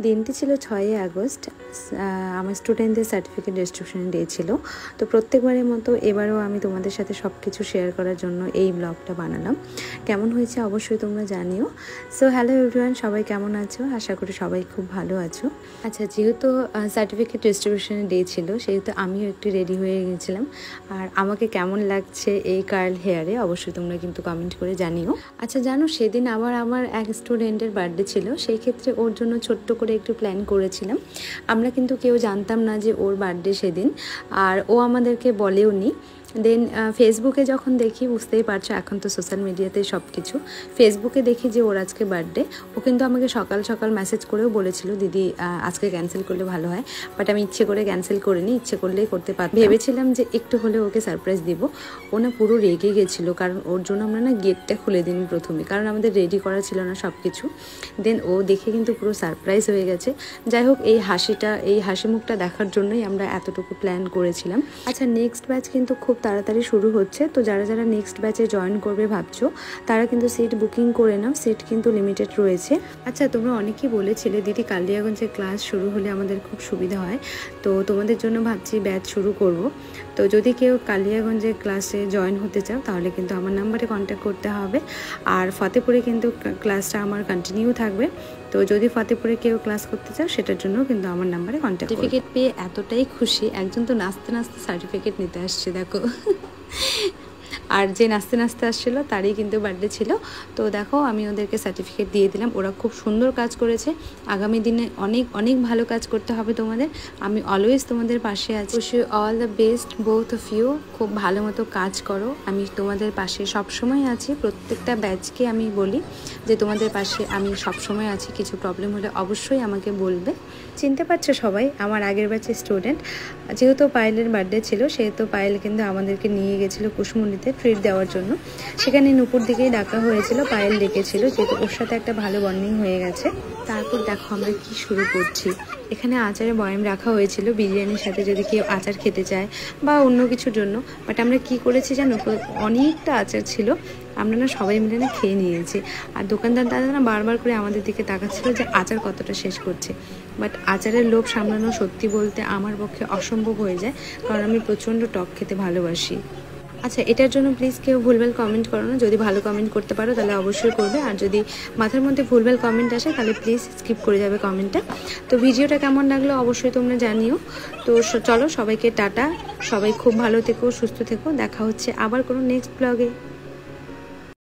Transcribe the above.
দিনটি ছিল 6 আগস্ট। আমার স্টুডেন্টদের সার্টিফিকেট ডিস্ট্রিবিউশন ডে ছিল। তো প্রত্যেকবারের মতো এবারও আমি তোমাদের সাথে সব কিছু শেয়ার করার জন্য এই ব্লগটা বানালাম। কেমন হয়েছে অবশ্যই তোমরা জানিও। সো হ্যালো এভরিওয়ান, সবাই কেমন আছো? আশা করি সবাই খুব ভালো আছো। আচ্ছা, যেহেতু সার্টিফিকেট ডিস্ট্রিবিউশন ডে ছিল সেহেতু আমিও একটু রেডি হয়ে গেছিলাম। আর আমাকে কেমন লাগছে এই কার্ল হেয়ারে অবশ্যই তোমরা কিন্তু কমেন্ট করে জানিও। আচ্ছা জানো, সেদিন আবার আমার এক স্টুডেন্টের বার্থডে ছিল, সেই ক্ষেত্রে ওর জন্য ছোট্ট করে একটু প্ল্যান করেছিলাম। আমরা কিন্তু কেউ জানতাম না যে ওর বার্থডে সেদিন, আর ও আমাদেরকে বলেও নি। দেন ফেসবুকে যখন দেখি, বুঝতেই পারছো এখন তো সোশ্যাল মিডিয়াতে সব কিছু, ফেসবুকে দেখি যে ওর আজকে বার্থডে। ও কিন্তু আমাকে সকাল সকাল মেসেজ করেও বলেছিল দিদি আজকে ক্যান্সেল করলে ভালো হয়, বাট আমি ইচ্ছে করে ক্যান্সেল করিনি, ইচ্ছে করলেই করতে পারতাম। ভেবেছিলাম যে একটু হলে ওকে সারপ্রাইজ দিব। ও না পুরো রেগে গেছিলো, কারণ ওর জন্য আমরা না গেটটা খুলে দিইনি প্রথমে, কারণ আমাদের রেডি করা ছিল না সব কিছু। দেন ও দেখে কিন্তু পুরো সারপ্রাইজ হয়ে গেছে। যাই হোক, এই হাসি মুখটা দেখার জন্যই আমরা এতটুকু প্ল্যান করেছিলাম। আচ্ছা, নেক্সট ব্যাচ কিন্তু খুব তাড়াতাড়ি শুরু হচ্ছে। তো যারা যারা নেক্সট ব্যাচে জয়েন করবে ভাবছো, তারা কিন্তু সিট বুকিং করে নাও, সিট কিন্তু লিমিটেড রয়েছে। আচ্ছা, তোমরা অনেকেই বলেছিলে দিদি কালিয়াগঞ্জে ক্লাস শুরু হলে আমাদের খুব সুবিধা হয়, তো তোমাদের জন্য ভাবছি ব্যাচ শুরু করব। তো যদি কেউ কালিয়াগঞ্জে ক্লাসে জয়েন হতে চাও তাহলে কিন্তু আমার নাম্বারে কন্ট্যাক্ট করতে হবে। আর ফতেপুরে কিন্তু ক্লাসটা আমার কন্টিনিউ থাকবে। তো যদি ফতেপুরে কেউ ক্লাস করতে চাও সেটার জন্য কিন্তু আমার নাম্বারে কন্ট্যাক্ট। সার্টিফিকেট পেয়ে এতটাই খুশি, একজন তো নাচতে নাচতে সার্টিফিকেট নিতে আসছে দেখো। আর যে নাচতে নাচতে আসছিলো তারই কিন্তু বার্থডে ছিল। তো দেখো, আমি ওদেরকে সার্টিফিকেট দিয়ে দিলাম। ওরা খুব সুন্দর কাজ করেছে। আগামী দিনে অনেক অনেক ভালো কাজ করতে হবে তোমাদের। আমি অলওয়েজ তোমাদের পাশে আছি। All the best both of you. খুব ভালো মতো কাজ করো, আমি তোমাদের পাশে সবসময় আছি। প্রত্যেকটা ব্যাচকে আমি বলি যে তোমাদের পাশে আমি সবসময় আছি, কিছু প্রবলেম হলে অবশ্যই আমাকে বলবে। চিনতে পারছো সবাই আমার আগের ব্যাচের স্টুডেন্ট। যেহেতু পায়েলের বার্থডে ছিল সেহেতু পায়েল কিন্তু আমাদেরকে নিয়ে গেছিলো কুশমুন্ডিতে ট্রিট দেওয়ার জন্য। সেখানে নুপুর দিকেই ডাকা হয়েছিল, পায়েল ডেকেছিল, যেহেতু ওর সাথে একটা ভালো বন্ডিং হয়ে গেছে। তারপর দেখো আমরা কি শুরু করছি। এখানে আচারের বয়াম রাখা হয়েছিল বিরিয়ানির সাথে যদি কেউ আচার খেতে চায় বা অন্য কিছুর জন্য। বাট আমরা কি করেছি জানো, অনেকটা আচার ছিল, আমরা না সবাই মিলে না খেয়ে নিয়েছি। আর দোকানদার দাদা না বারবার করে আমাদের দিকে তাকাচ্ছিল যে আচার কতটা শেষ করছে। বাট আচারের লোভ সামলানো সত্যি বলতে আমার পক্ষে অসম্ভব হয়ে যায়, কারণ আমি প্রচণ্ড টক খেতে ভালোবাসি। আচ্ছা, এটার জন্য প্লিজ কেউ ভুলভাল কমেন্ট করো না। যদি ভালো কমেন্ট করতে পারো তাহলে অবশ্যই করবে, আর যদি মাথার মধ্যে ভুলভাল কমেন্ট আসে তাহলে প্লিজ স্কিপ করে যাবে কমেন্টটা। তো ভিডিওটা কেমন লাগলো অবশ্যই তোমরা জানিও। তো চলো, সবাইকে টাটা, সবাই খুব ভালো থেকো, সুস্থ থেকো। দেখা হচ্ছে আবার কোনো নেক্সট ব্লগে।